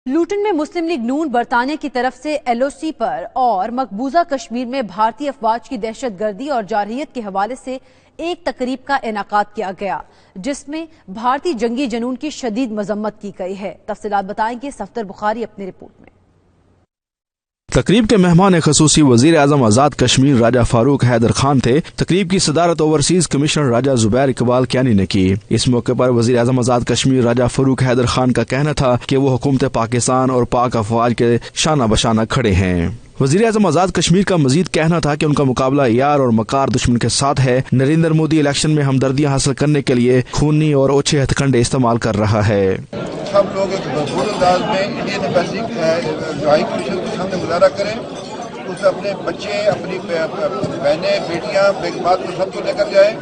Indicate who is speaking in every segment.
Speaker 1: لوٹن میں مسلم لیگ نون برطانیہ کی طرف سے ایل او سی پر اور مقبوضہ کشمیر میں بھارتی افواج کی دہشت گردی اور جارحیت کے حوالے سے ایک تقریب کا انعقاد کیا گیا جس میں بھارتی جنگی جنون کی شدید مذمت کی گئی ہے۔ تفصیلات بتائیں گے صفدر بخاری اپنی رپورٹ میں۔
Speaker 2: تقریب کے مہمان خصوصی وزیر اعظم آزاد کشمیر راجہ فاروق حیدر خان تھے۔ تقریب کی صدارت اوورسیز کمشنر راجہ زبیر اقبال کیانی نے کی۔ اس موقع پر وزیر اعظم آزاد کشمیر راجہ فاروق حیدر خان کا کہنا تھا کہ وہ حکومت پاکستان اور پاک افواج کے شانہ بشانہ کھڑے ہیں۔ وزیر اعظم آزاد کشمیر کا مزید کہنا تھا کہ ان کا مقابلہ یار اور مکار دشمن کے ساتھ ہے۔ نریندر مودی الیکشن میں ہمدردیاں حاصل کرنے کے لیے خونی اور اوچھے ہتھ کنڈے استعمال کر رہا ہے۔
Speaker 3: سب لوگ ایک بھرپور انداز میں انڈین ایمبیسی ہائی کمیشن کے سامنے مظاہرہ کریں، اس میں اپنے بچے، اپنی بہنیں، بیٹیاں، بیگمات کو سب کو لے کر جائیں،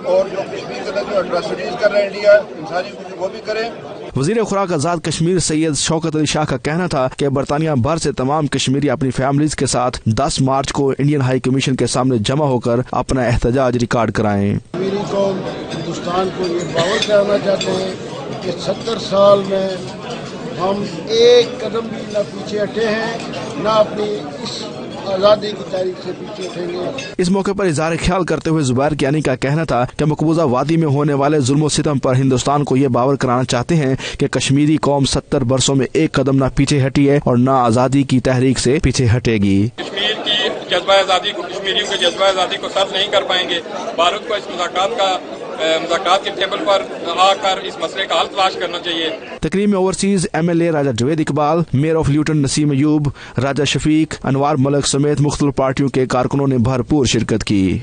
Speaker 3: اور جو کشمیر کے اندر جو اٹراسٹیز کر رہے ہیں انڈیا انسانی وہ بھی کریں۔
Speaker 2: وزیر خوراک آزاد کشمیر سید شوکت علی شاہ کا کہنا تھا کہ برطانیہ بھر سے تمام کشمیری اپنی فیملیز کے ساتھ 10 مارچ کو انڈین ہائی کمیشن کے سامنے جمع ہو کر اپنا احتجاج ریکارڈ کرائیں۔
Speaker 4: کشمیری قوم ہندوستان کو یہ باور کرانا چاہتے ہیں کہ 70 سال میں ہم ایک قدم بھی نہ پیچھے ہٹے ہیں، نہ اپنی اس آزادی کی تاریخ سے پیچھے ہٹیں گے۔
Speaker 2: اس موقع پر اظہار خیال کرتے ہوئے زبیر کیانی کا کہنا تھا کہ مقبوضہ وادی میں ہونے والے ظلم و ستم پر ہندوستان کو یہ باور کرانا چاہتے ہیں کہ کشمیری قوم 70 برسوں میں ایک قدم نہ پیچھے ہٹی ہے اور نہ آزادی کی تحریک سے پیچھے ہٹے گی۔
Speaker 5: کشمیر کی جذبہ آزادی کو، کشمیریوں کے جذبہ آزادی کو صرف نہیں کر پائیں گے۔ بھارت کو اس مذاکرات کے ٹیبل پر آ کر اس مسئلے کا حل تلاش کرنا چاہیے۔
Speaker 2: تقریب میں overseas M L A Raja Javed Iqbal, mayor of Luton Naseem Ayub, Raja Shafiq, Anwar Malik سمیت مختلف پارٹیوں کے کارکنوں نے بھرپور شرکت کی۔